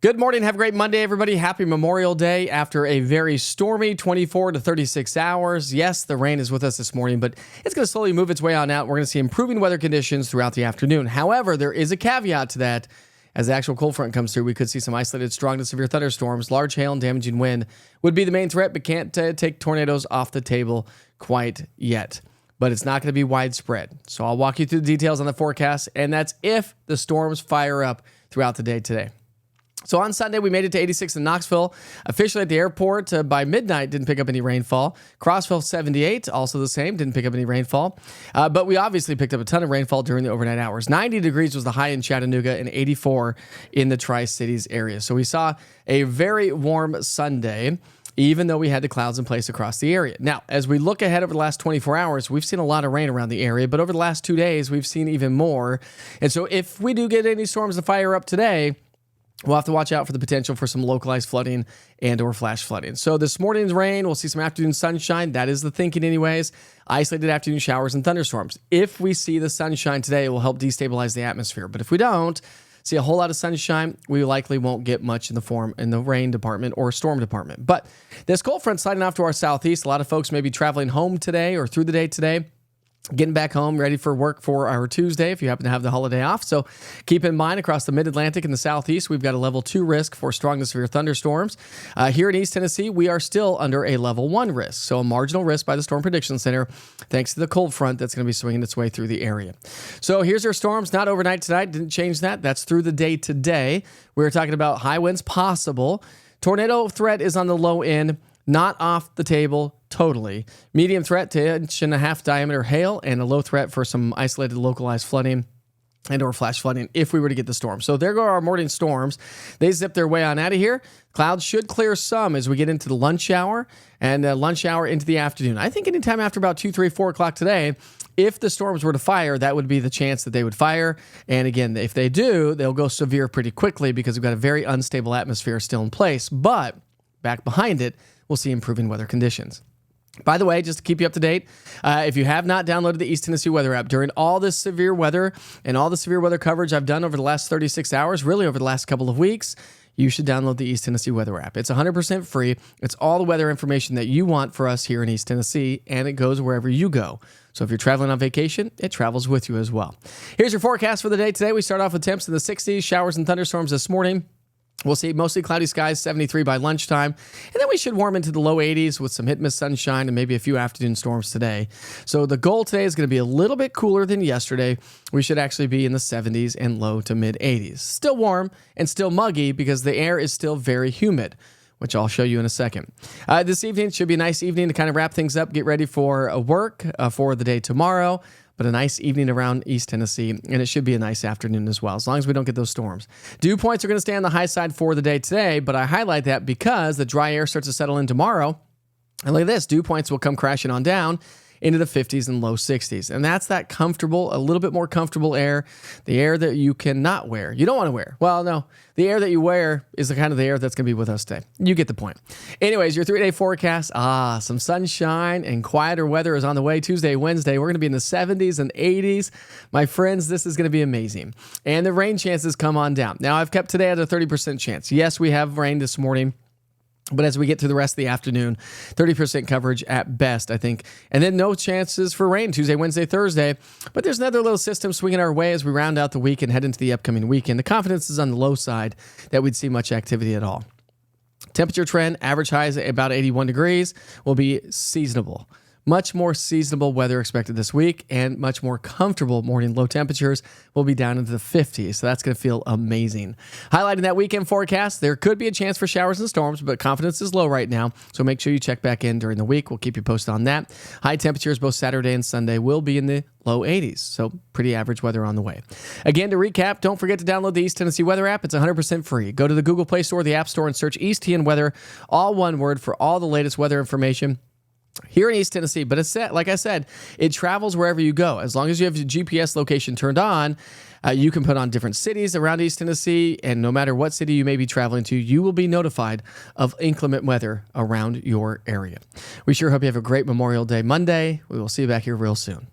Good morning. Have a great Monday, everybody. Happy Memorial Day after a very stormy 24 to 36 hours. Yes, the rain is with us this morning, but it's going to slowly move its way on out. We're going to see improving weather conditions throughout the afternoon. However, there is a caveat to that. As the actual cold front comes through, we could see some isolated strong to severe thunderstorms. Large hail and damaging wind would be the main threat, but can't take tornadoes off the table quite yet. But it's not going to be widespread. So I'll walk you through the details on the forecast, and that's if the storms fire up throughout the day today. So on Sunday, we made it to 86 in Knoxville. Officially at the airport by midnight, didn't pick up any rainfall. Crossville, 78, also the same, didn't pick up any rainfall. But we obviously picked up a ton of rainfall during the overnight hours. 90 degrees was the high in Chattanooga and 84 in the Tri-Cities area. So we saw a very warm Sunday, even though we had the clouds in place across the area. Now, as we look ahead over the last 24 hours, we've seen a lot of rain around the area, but over the last 2 days, we've seen even more. And so if we do get any storms to fire up today, we'll have to watch out for the potential for some localized flooding and or flash flooding. So this morning's rain, we'll see some afternoon sunshine. That is the thinking anyways. Isolated afternoon showers and thunderstorms. If we see the sunshine today, it will help destabilize the atmosphere. But if we don't see a whole lot of sunshine, we likely won't get much in the rain department or storm department. But this cold front sliding off to our southeast. A lot of folks may be traveling home today or through the day today, getting back home, ready for work for our Tuesday if you happen to have the holiday off. So keep in mind, across the mid-Atlantic and the southeast, we've got a level 2 risk for strong to severe thunderstorms. Here in East Tennessee, we are still under a level 1 risk. So a marginal risk by the Storm Prediction Center, thanks to the cold front that's going to be swinging its way through the area. So here's our storms. Not overnight tonight. Didn't change that. That's through the day today. We're talking about high winds possible. Tornado threat is on the low end. Not off the table totally. Medium threat to 1.5-inch diameter hail and a low threat for some isolated localized flooding and or flash flooding if we were to get the storm. So there go our morning storms. They zip their way on out of here. Clouds should clear some as we get into the lunch hour and lunch hour into the afternoon. I think anytime after about 2, 3, 4 o'clock today, if the storms were to fire, that would be the chance that they would fire. And again, if they do, they'll go severe pretty quickly because we've got a very unstable atmosphere still in place. But back behind it, we'll see improving weather conditions. By the way, just to keep you up to date, if you have not downloaded the East Tennessee Weather app, during all this severe weather and all the severe weather coverage I've done over the last 36 hours, really over the last couple of weeks, you should download the East Tennessee Weather app. It's 100% free. It's all the weather information that you want for us here in East Tennessee, and it goes wherever you go. So if you're traveling on vacation, it travels with you as well. Here's your forecast for the day today. We start off with temps in the 60s, showers and thunderstorms this morning. We'll see mostly cloudy skies, 73 by lunchtime. And then we should warm into the low 80s with some hit-miss sunshine and maybe a few afternoon storms today. So the goal today is going to be a little bit cooler than yesterday. We should actually be in the 70s and low to mid-80s. Still warm and still muggy because the air is still very humid, which I'll show you in a second. This evening should be a nice evening to kind of wrap things up, get ready for work for the day tomorrow. But a nice evening around East Tennessee, and it should be a nice afternoon as well, as long as we don't get those storms. Dew points are going to stay on the high side for the day today, but I highlight that because the dry air starts to settle in tomorrow. And look at this, dew points will come crashing on down into the 50s and low 60s. And that's that comfortable, a little bit more comfortable air, the air that you cannot wear. You don't want to wear. Well, no, the air that you wear is the kind of the air that's going to be with us today. You get the point. Anyways, your 3-day forecast, some sunshine and quieter weather is on the way. Tuesday, Wednesday, we're going to be in the 70s and 80s. My friends, this is going to be amazing. And the rain chances come on down. Now, I've kept today at a 30% chance. Yes, we have rain this morning. But as we get through the rest of the afternoon, 30% coverage at best, I think. And then no chances for rain Tuesday, Wednesday, Thursday. But there's another little system swinging our way as we round out the week and head into the upcoming weekend. The confidence is on the low side that we'd see much activity at all. Temperature trend, average highs at about 81 degrees, will be seasonable. Much more seasonable weather expected this week and much more comfortable morning low temperatures will be down into the 50s. So that's going to feel amazing. Highlighting that weekend forecast, there could be a chance for showers and storms, but confidence is low right now. So make sure you check back in during the week. We'll keep you posted on that. High temperatures both Saturday and Sunday will be in the low 80s. So pretty average weather on the way. Again, to recap, don't forget to download the East Tennessee Weather app. It's 100% free. Go to the Google Play Store or the App Store and search East TN Weather, all one word, for all the latest weather information here in East Tennessee. But it's set, like I said, it travels wherever you go. As long as you have your GPS location turned on, you can put on different cities around East Tennessee, and no matter what city you may be traveling to, you will be notified of inclement weather around your area. We sure hope you have a great Memorial Day Monday. We will see you back here real soon.